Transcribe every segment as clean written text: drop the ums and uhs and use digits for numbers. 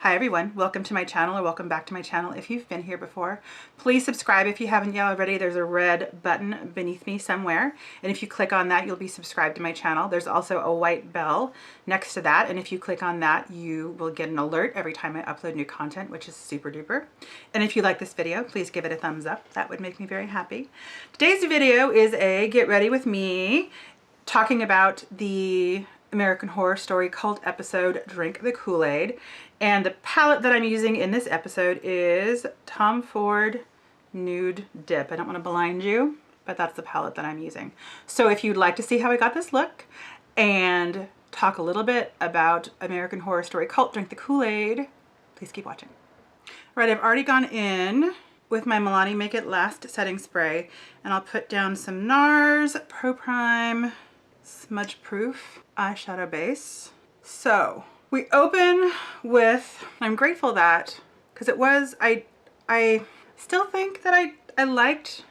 Hi everyone, welcome to my channel, or welcome back to my channel if you've been here before. Please subscribe if you haven't yet already. There's a red button beneath me somewhere, and if you click on that you'll be subscribed to my channel. There's also a white bell next to that, and if you click on that you will get an alert every time I upload new content, which is super duper. And if you like this video, please give it a thumbs up. That would make me very happy. Today's video is a get ready with me talking about the American Horror Story cult episode Drink the Kool-Aid, and the palette that I'm using in this episode is Tom Ford Nude Dip. I don't want to blind you, but that's the palette that I'm using. So if you'd like to see how I got this look and talk a little bit about American Horror Story cult Drink the Kool-Aid, please keep watching. All right, I've already gone in with my Milani Make It Last setting spray, and I'll put down some NARS Pro Prime Smudge Proof eyeshadow base. So we open with, I'm grateful that, because it was, I still think that I liked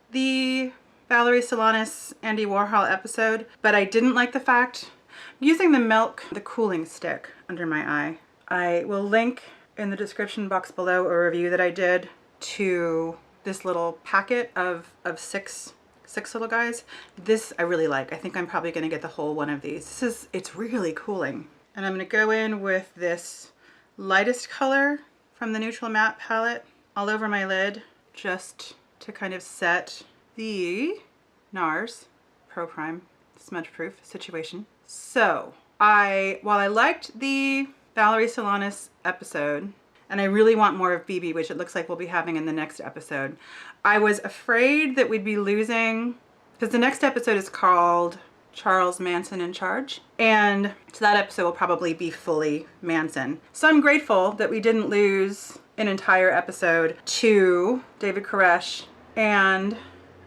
the Valerie Solanas Andy Warhol episode, but I didn't like the fact, I'm using the Milk, the cooling stick under my eye. I will link in the description box below a review that I did to this little packet of six little guys. This I really like. I think I'm probably going to get the whole one of these. It's really cooling. And I'm going to go in with this lightest color from the Neutral Matte palette all over my lid, just to kind of set the NARS Pro Prime Smudge Proof situation. So while I liked the Valerie Solanas episode, and I really want more of BB, which it looks like we'll be having in the next episode, I was afraid that we'd be losing, because the next episode is called Charles Manson in Charge, and so that episode will probably be fully Manson. So I'm grateful that we didn't lose an entire episode to David Koresh and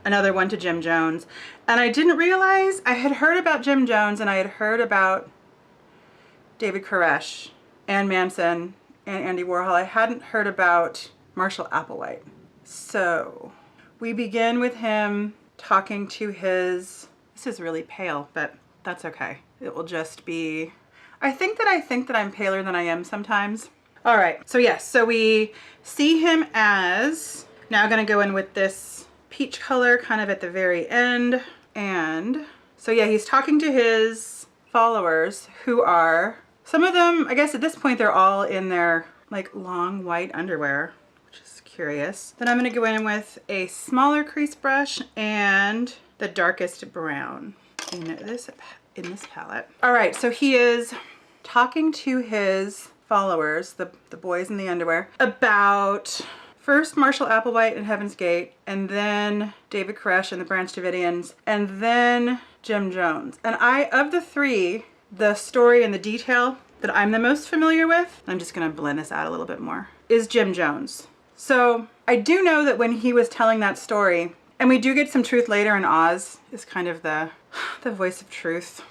another one to Jim Jones. And I didn't realize, I had heard about Jim Jones and I had heard about David Koresh and Manson and Andy Warhol. I hadn't heard about Marshall Applewhite. So we begin with him talking to his, this is really pale, but that's okay. It will just be, I think that I'm paler than I am sometimes. All right, so yes, so we see him as, now going to go in with this peach color kind of at the very end. And so yeah, he's talking to his followers who are, some of them, I guess at this point, they're all in their like long white underwear, which is curious. Then I'm going to go in with a smaller crease brush and the darkest brown in this palette. All right, so he is talking to his followers, the boys in the underwear, about first Marshall Applewhite and Heaven's Gate, and then David Koresh and the Branch Davidians, and then Jim Jones. And of the three, the story and the detail that I'm the most familiar with, I'm just gonna blend this out a little bit more, is Jim Jones. So I do know that when he was telling that story, and we do get some truth later, and Oz is kind of the voice of truth.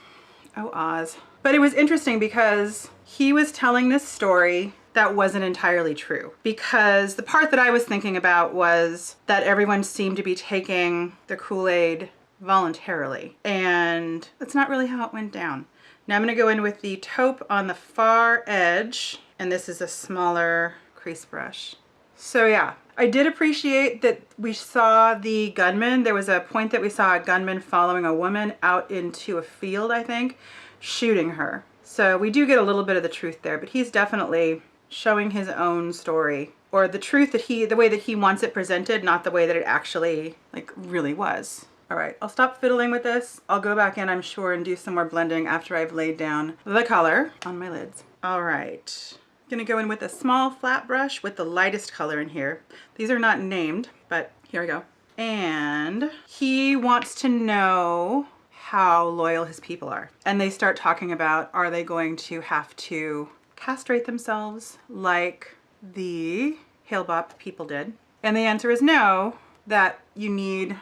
Oh, Oz. But it was interesting because he was telling this story that wasn't entirely true, because the part that I was thinking about was that everyone seemed to be taking the Kool-Aid voluntarily, and that's not really how it went down. Now I'm going to go in with the taupe on the far edge, and this is a smaller crease brush. So yeah, I did appreciate that we saw the gunman. There was a point that we saw a gunman following a woman out into a field, I think, shooting her. So we do get a little bit of the truth there, but he's definitely showing his own story, or the truth that the way that he wants it presented, not the way that it actually like really was. All right, I'll stop fiddling with this. I'll go back in, I'm sure, and do some more blending after I've laid down the color on my lids. All right, I'm gonna go in with a small flat brush with the lightest color in here. These are not named, but here we go. And he wants to know how loyal his people are. And they start talking about, are they going to have to castrate themselves like the Hale Bop people did? And the answer is no, that you need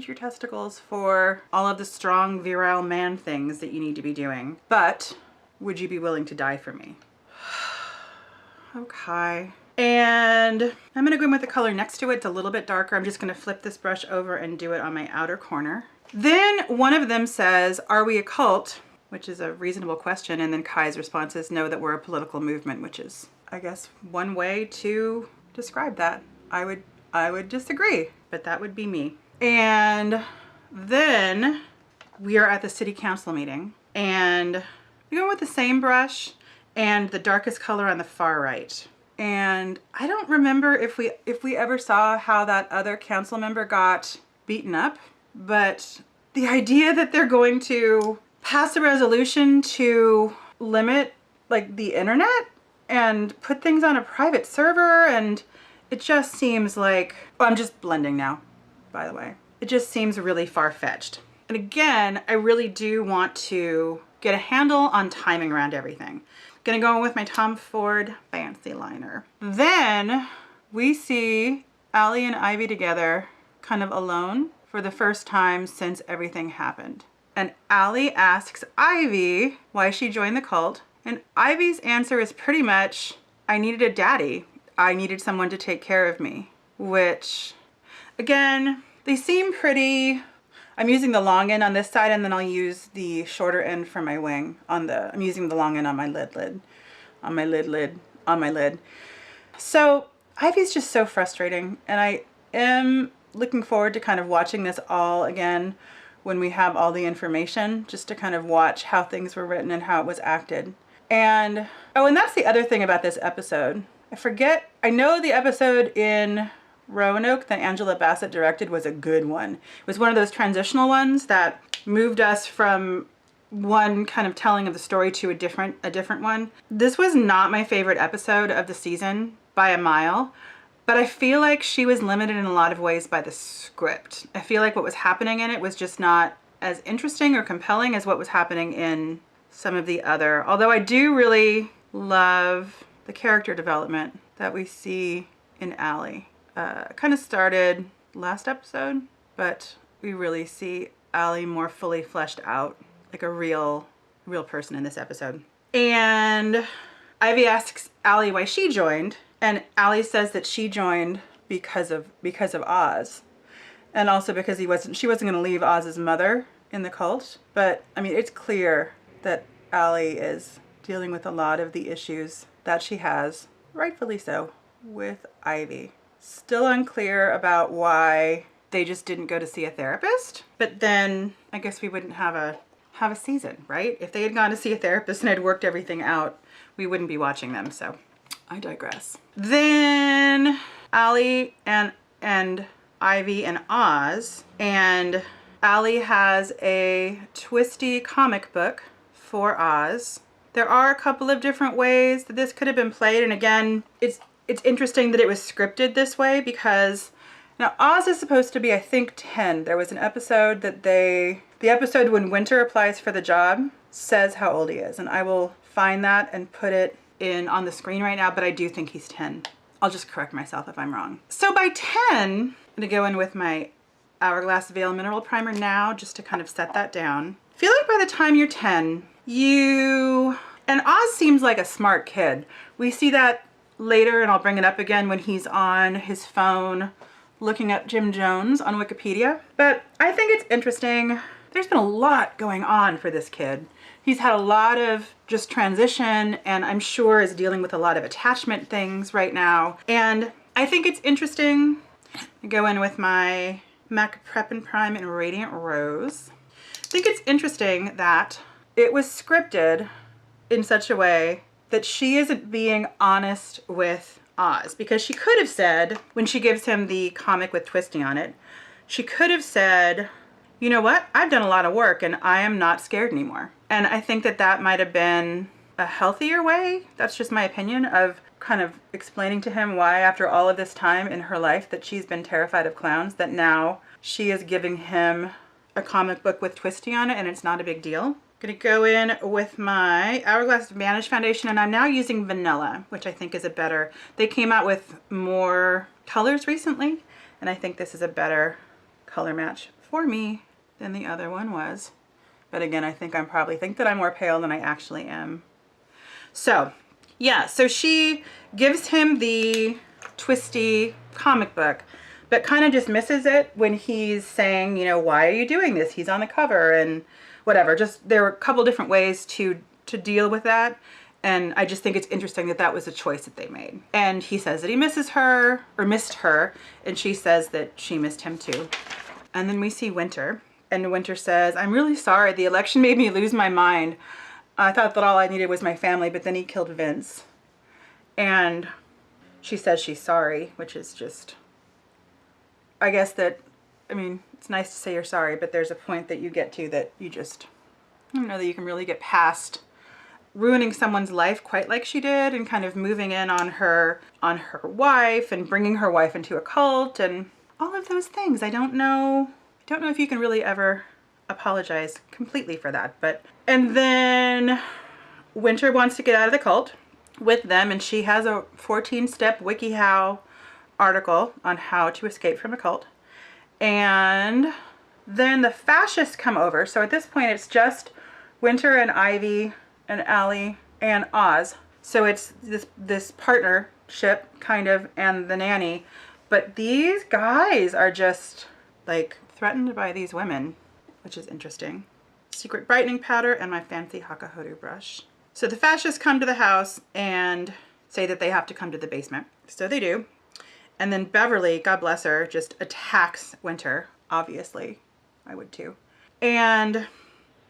your testicles for all of the strong, virile man things that you need to be doing. But would you be willing to die for me? Okay. And I'm gonna go in with the color next to it. It's a little bit darker. I'm just gonna flip this brush over and do it on my outer corner. Then one of them says, are we a cult? Which is a reasonable question. And then Kai's response is, no, that we're a political movement, which is I guess one way to describe that. I would disagree, but that would be me. And then we are at the city council meeting, and we're going with the same brush and the darkest color on the far right. And I don't remember if we ever saw how that other council member got beaten up, but the idea that they're going to pass a resolution to limit like the internet and put things on a private server, and it just seems like, oh, I'm just blending now, by the way. It just seems really far-fetched. And again, I really do want to get a handle on timing around everything. Gonna go in with my Tom Ford Fancy Liner. Then we see Allie and Ivy together, kind of alone, for the first time since everything happened. And Allie asks Ivy why she joined the cult. And Ivy's answer is pretty much, I needed a daddy. I needed someone to take care of me. Which, again, they seem pretty... I'm using the long end on this side, and then I'll use the shorter end for my wing. I'm using the long end on my lid. So Ivy's just so frustrating, and I am looking forward to kind of watching this all again when we have all the information, just to kind of watch how things were written and how it was acted. And, oh, and that's the other thing about this episode. I know the episode in Roanoke that Angela Bassett directed was a good one. It was one of those transitional ones that moved us from one kind of telling of the story to a different one. This was not my favorite episode of the season by a mile, but I feel like she was limited in a lot of ways by the script. I feel like what was happening in it was just not as interesting or compelling as what was happening in some of the other. Although I do really love the character development that we see in Allie. Kind of started last episode, but we really see Allie more fully fleshed out, like a real person in this episode. And Ivy asks Allie why she joined, and Allie says that she joined because of Oz, and also because she wasn't going to leave Oz's mother in the cult. But I mean, it's clear that Allie is dealing with a lot of the issues that she has, rightfully so, with Ivy. Still unclear about why they just didn't go to see a therapist, but then I guess we wouldn't have a season, right? If they had gone to see a therapist and had worked everything out, we wouldn't be watching them, so I digress. Then Allie and Ivy and Oz, and Allie has a twisty comic book for Oz. There are a couple of different ways that this could have been played, and again, it's interesting that it was scripted this way because now Oz is supposed to be, I think, 10. There was an episode that the episode when Winter applies for the job says how old he is, and I will find that and put it in on the screen right now, but I do think he's 10. I'll just correct myself if I'm wrong. So by 10, I'm gonna go in with my Hourglass Veil Mineral Primer now just to kind of set that down. I feel like by the time you're 10, and Oz seems like a smart kid. We see that later, and I'll bring it up again when he's on his phone looking up Jim Jones on Wikipedia. But I think it's interesting. There's been a lot going on for this kid. He's had a lot of just transition, and I'm sure is dealing with a lot of attachment things right now. And I think it's interesting. I go in with my MAC Prep and Prime in Radiant Rose. I think it's interesting that it was scripted in such a way that she isn't being honest with Oz, because she could have said, when she gives him the comic with twisting on it, she could have said, you know what, I've done a lot of work and I am not scared anymore. And I think that that might have been a healthier way, that's just my opinion, of kind of explaining to him why after all of this time in her life that she's been terrified of clowns, that now she is giving him a comic book with twisting on it and it's not a big deal. Gonna go in with my Hourglass Vanish Foundation, and I'm now using Vanilla, which I think is a better, they came out with more colors recently, and I think this is a better color match for me than the other one was. But again, I think that I'm more pale than I actually am. So yeah, so she gives him the twisty comic book, but kind of just misses it when he's saying, you know, why are you doing this? He's on the cover and whatever. Just there were a couple different ways to deal with that. And I just think it's interesting that that was a choice that they made. And he says that he misses her, or missed her, and she says that she missed him too. And then we see Winter, and Winter says, "I'm really sorry. The election made me lose my mind. I thought that all I needed was my family, but then he killed Vince." And she says she's sorry, which is just, I guess that, I mean, it's nice to say you're sorry, but there's a point that you get to that you just, I don't know that you can really get past ruining someone's life quite like she did, and kind of moving in on her wife and bringing her wife into a cult and all of those things. I don't know if you can really ever apologize completely for that. But and then Winter wants to get out of the cult with them, and she has a 14-step WikiHow article on how to escape from a cult. And then the fascists come over. So at this point it's just Winter and Ivy and Allie and Oz. So it's this partnership kind of, and the nanny. But these guys are just like threatened by these women, which is interesting. Secret brightening powder and my fancy Hakahodu brush. So the fascists come to the house and say that they have to come to the basement. So they do. And then Beverly, God bless her, just attacks Winter. Obviously, I would too. And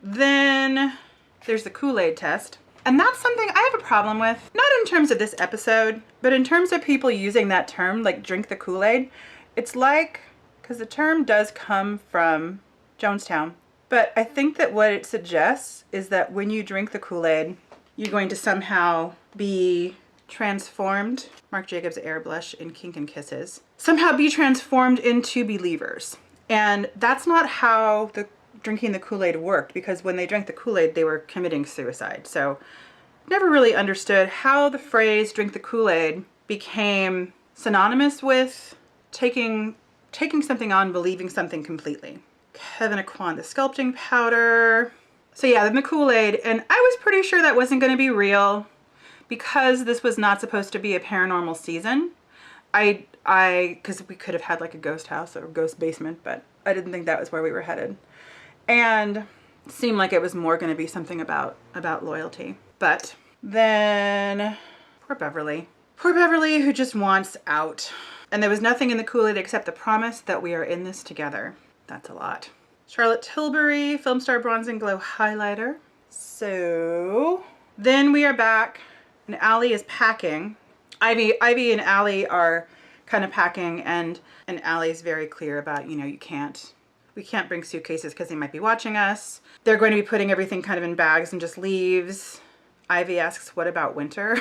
then there's the Kool-Aid test. And that's something I have a problem with. Not in terms of this episode, but in terms of people using that term, like drink the Kool-Aid. It's like, because the term does come from Jonestown. But I think that what it suggests is that when you drink the Kool-Aid, you're going to somehow be transformed. Marc Jacobs Air Blush in Kink and Kisses. Somehow be transformed into believers. And that's not how the drinking the Kool-Aid worked, because when they drank the Kool-Aid, they were committing suicide. So never really understood how the phrase drink the Kool-Aid became synonymous with taking something on, believing something completely. Kevin Aquan, the sculpting powder. So yeah, then the Kool-Aid, and I was pretty sure that wasn't going to be real because this was not supposed to be a paranormal season. Because we could have had like a ghost house or ghost basement, but I didn't think that was where we were headed. And it seemed like it was more going to be something about loyalty. But then poor Beverly, who just wants out. And there was nothing in the Kool-Aid except the promise that we are in this together. That's a lot. Charlotte Tilbury, Film Star Bronze and Glow highlighter. So then we are back and Allie is packing. Ivy and Allie are kind of packing, and Allie's very clear about, you know, we can't bring suitcases because they might be watching us. They're going to be putting everything kind of in bags and just leaves. Ivy asks, what about Winter?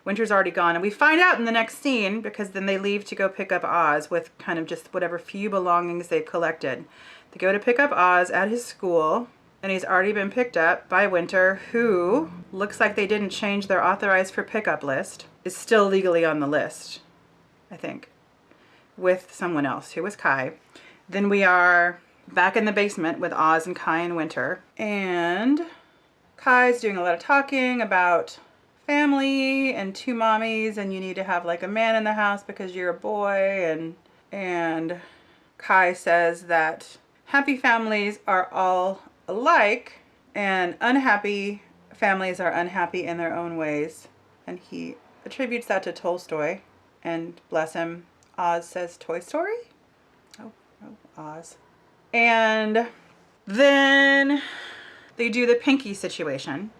Winter's already gone. And we find out in the next scene, because then they leave to go pick up Oz with kind of just whatever few belongings they've collected. They go to pick up Oz at his school, and he's already been picked up by Winter, who looks like they didn't change their authorized for pickup list, is still legally on the list, I think, with someone else, who was Kai. Then we are back in the basement with Oz and Kai and Winter. And Kai's doing a lot of talking about family and two mommies, and you need to have like a man in the house because you're a boy. And Kai says that happy families are all alike and unhappy families are unhappy in their own ways. And he attributes that to Tolstoy. And bless him, Oz says Toy Story? Oh, Oz. And then they do the pinky situation.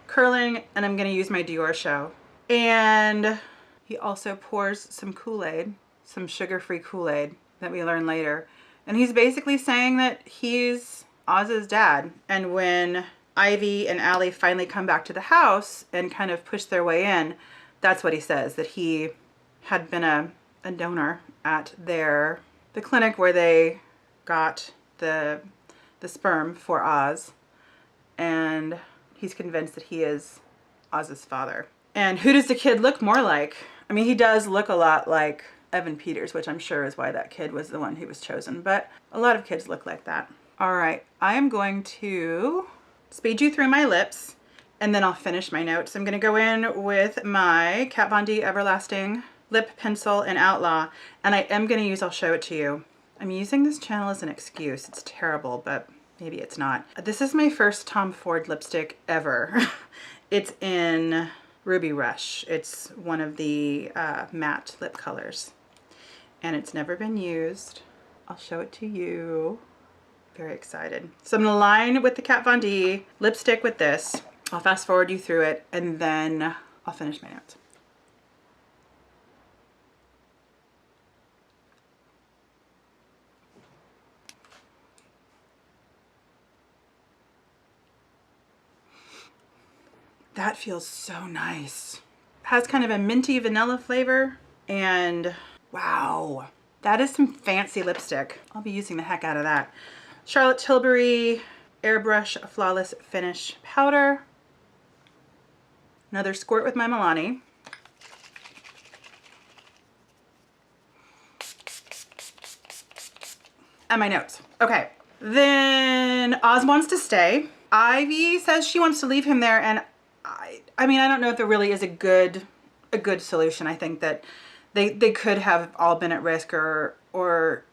Curling, and I'm going to use my Dior show. And he also pours some Kool-Aid, some sugar-free Kool-Aid that we learn later. And he's basically saying that he's Oz's dad. And when Ivy and Allie finally come back to the house and kind of push their way in, that's what he says, that he had been a donor at the clinic where they got the sperm for Oz. And he's convinced that he is Oz's father. And who does the kid look more like? I mean, he does look a lot like Evan Peters, which I'm sure is why that kid was the one who was chosen. But a lot of kids look like that. All right, I am going to speed you through my lips, and then I'll finish my notes. I'm going to go in with my Kat Von D Everlasting Lip Pencil in Outlaw, and I am going to use, I'll show it to you. I'm using this channel as an excuse. It's terrible, but maybe it's not. This is my first Tom Ford lipstick ever. It's in Ruby Rush. It's one of the matte lip colors. And it's never been used. I'll show it to you. Very excited. So I'm gonna line with the Kat Von D lipstick with this. I'll fast forward you through it and then I'll finish my notes. That feels so nice. Has kind of a minty vanilla flavor, and wow, that is some fancy lipstick. I'll be using the heck out of that. Charlotte Tilbury Airbrush Flawless Finish Powder. Another squirt with my Milani. And my notes. Okay, then Oz wants to stay. Ivy says she wants to leave him there, and I mean, I don't know if there really is a good solution. I think that they could have all been at risk, or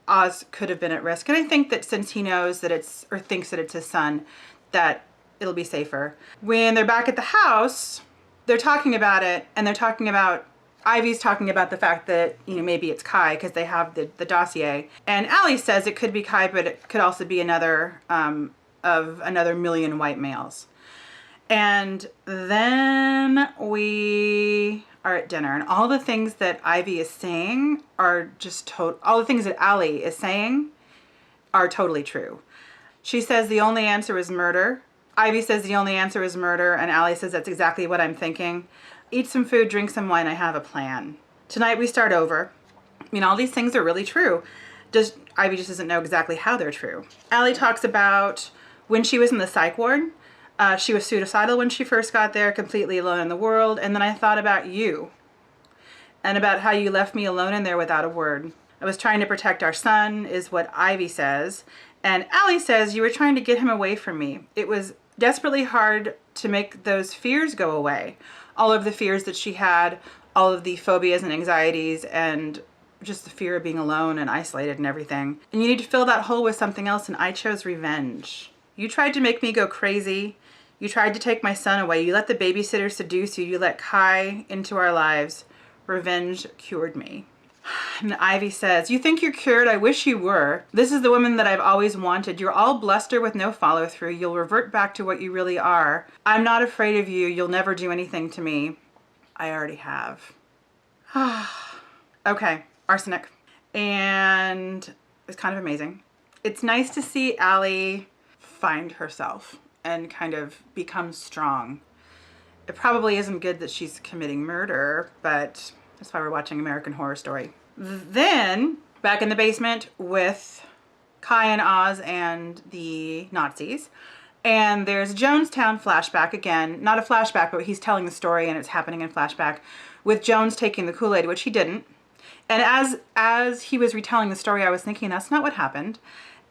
Oz could have been at risk. And I think that since he knows that it's, or thinks that it's his son, that it'll be safer. When they're back at the house, they're talking about it, and they're talking about, Ivy's talking about the fact that, you know, maybe it's Kai because they have the dossier. And Allie says it could be Kai, but it could also be another of another million white males. And then we are at dinner, and all the things that Ivy is saying are just all the things that Allie is saying are totally true. She says the only answer is murder. Ivy says the only answer is murder, and Allie says that's exactly what I'm thinking. Eat some food, drink some wine, I have a plan. Tonight we start over. I mean, all these things are really true. Ivy just doesn't know exactly how they're true. Allie talks about when she was in the psych ward. She was suicidal when she first got there, completely alone in the world. And then I thought about you and about how you left me alone in there without a word. I was trying to protect our son, is what Ivy says. And Allie says, you were trying to get him away from me. It was desperately hard to make those fears go away. All of the fears that she had, all of the phobias and anxieties, and just the fear of being alone and isolated and everything. And you need to fill that hole with something else, and I chose revenge. You tried to make me go crazy. You tried to take my son away. You let the babysitter seduce you. You let Kai into our lives. Revenge cured me. And Ivy says, you think you're cured? I wish you were. This is the woman that I've always wanted. You're all bluster with no follow through. You'll revert back to what you really are. I'm not afraid of you. You'll never do anything to me. I already have. Okay, arsenic. And it's kind of amazing. It's nice to see Allie find herself and kind of become strong. It probably isn't good that she's committing murder, but that's why we're watching American Horror Story. Then, back in the basement with Kai and Oz and the Nazis. And there's Jonestown flashback again. Not a flashback, but he's telling the story and it's happening in flashback with Jones taking the Kool-Aid, which he didn't. And as he was retelling the story, I was thinking, that's not what happened.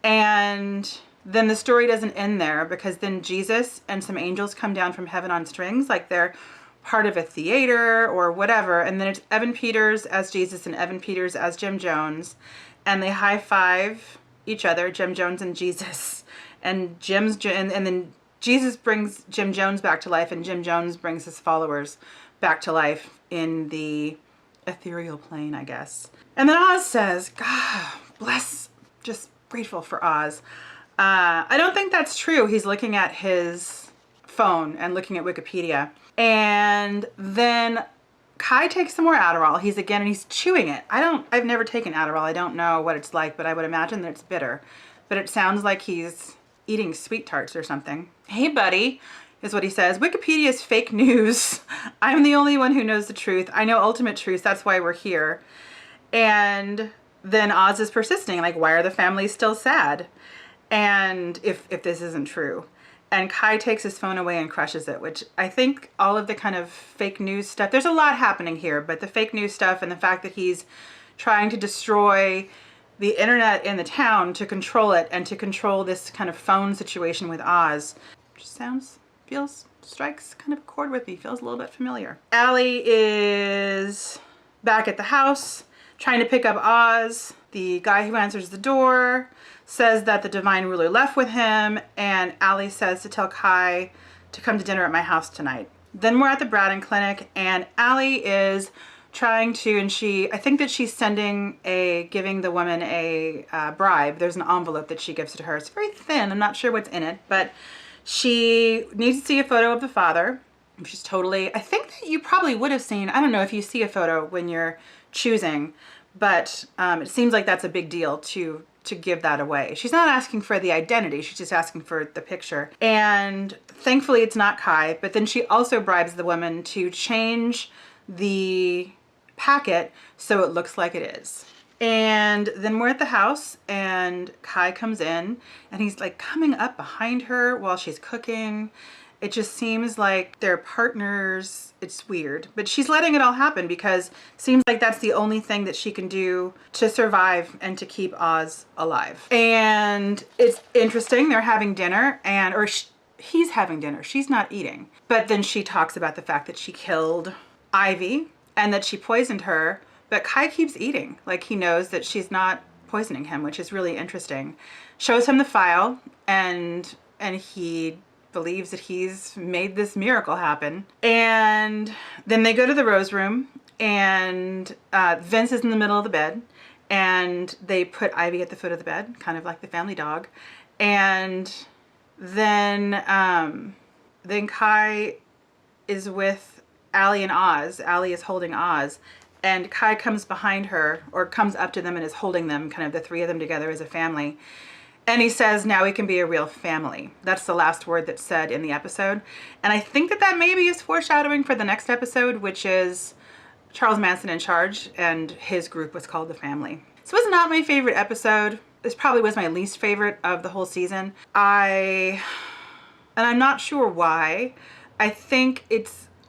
And then the story doesn't end there, because then Jesus and some angels come down from heaven on strings, like they're part of a theater or whatever. And then it's Evan Peters as Jesus and Evan Peters as Jim Jones. And they high five each other, Jim Jones and Jesus. And then Jesus brings Jim Jones back to life, and Jim Jones brings his followers back to life in the ethereal plane, I guess. And then Oz says, God bless, just grateful for Oz. I don't think that's true. He's looking at his phone and looking at Wikipedia. And then Kai takes some more Adderall. He's chewing it. I've never taken Adderall. I don't know what it's like, but I would imagine that it's bitter. But it sounds like he's eating sweet tarts or something. Hey buddy, is what he says. Wikipedia is fake news. I'm the only one who knows the truth. I know ultimate truth. That's why we're here. And then Oz is persisting. Like, why are the families still sad? And if this isn't true. And Kai takes his phone away and crushes it, which I think all of the kind of fake news stuff, there's a lot happening here, but the fake news stuff and the fact that he's trying to destroy the internet in the town to control it and to control this kind of phone situation with Oz, just strikes kind of a chord with me, feels a little bit familiar. Allie is back at the house trying to pick up Oz. The guy who answers the door says that the divine ruler left with him, and Allie says to tell Kai to come to dinner at my house tonight. Then we're at the Braden Clinic, and Allie is trying to, and I think that she's giving the woman a bribe. There's an envelope that she gives to her. It's very thin. I'm not sure what's in it, but she needs to see a photo of the father. She's totally, I think that you probably would have seen, I don't know if you see a photo when you're choosing, but it seems like that's a big deal to give that away. She's not asking for the identity, she's just asking for the picture. And thankfully it's not Kai, but then she also bribes the woman to change the packet so it looks like it is. And then we're at the house, and Kai comes in, and he's like coming up behind her while she's cooking. It just seems like they're partners. It's weird, but she's letting it all happen because it seems like that's the only thing that she can do to survive and to keep Oz alive. And it's interesting. They're having dinner, he's having dinner. She's not eating. But then she talks about the fact that she killed Ivy and that she poisoned her, but Kai keeps eating. Like, he knows that she's not poisoning him, which is really interesting. Shows him the file, and he believes that he's made this miracle happen. And then they go to the Rose Room, and Vince is in the middle of the bed, and they put Ivy at the foot of the bed, kind of like the family dog. And then Kai is with Allie and Oz. Allie is holding Oz, and Kai comes behind her, or comes up to them and is holding them, kind of the three of them together as a family. And he says, now we can be a real family. That's the last word that's said in the episode. And I think that maybe is foreshadowing for the next episode, which is Charles Manson in charge, and his group was called The Family. So it was not my favorite episode. This probably was my least favorite of the whole season. And I'm not sure why. I think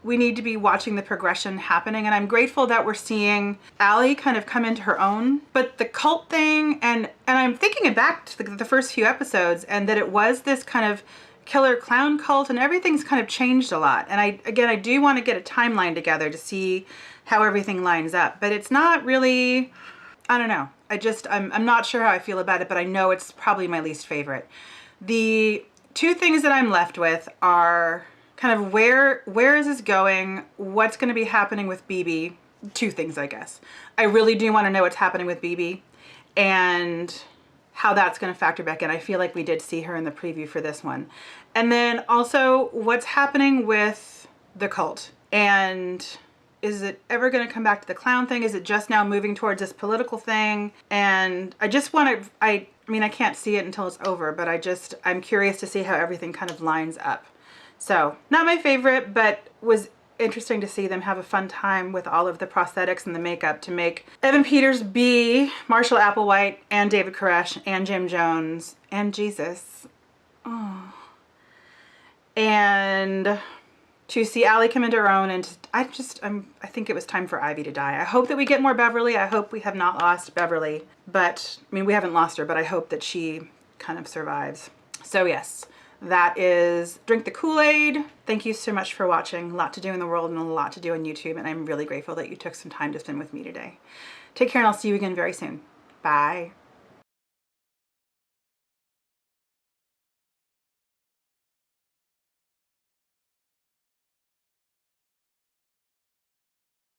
we need to be watching the progression happening, and I'm grateful that we're seeing Allie kind of come into her own. But the cult thing, and I'm thinking back to the first few episodes, and that it was this kind of killer clown cult, and everything's kind of changed a lot. And I do want to get a timeline together to see how everything lines up, but it's not really, I don't know. I'm not sure how I feel about it, but I know it's probably my least favorite. The two things that I'm left with are kind of where is this going? What's going to be happening with BB? Two things, I guess. I really do want to know what's happening with BB and how that's going to factor back in. I feel like we did see her in the preview for this one. And then also what's happening with the cult, and is it ever going to come back to the clown thing? Is it just now moving towards this political thing? And I just want to, I mean, I can't see it until it's over, but I'm curious to see how everything kind of lines up. So, not my favorite, but was interesting to see them have a fun time with all of the prosthetics and the makeup to make Evan Peters be Marshall Applewhite and David Koresh and Jim Jones and Jesus. Oh. And to see Allie come into her own, and I think it was time for Ivy to die. I hope that we get more Beverly. I hope we have not lost Beverly, but, I mean, we haven't lost her, but I hope that she kind of survives. So yes. That is Drink the Kool-Aid. Thank you so much for watching. A lot to do in the world and a lot to do on YouTube, and I'm really grateful that you took some time to spend with me today. Take care, and I'll see you again very soon. Bye.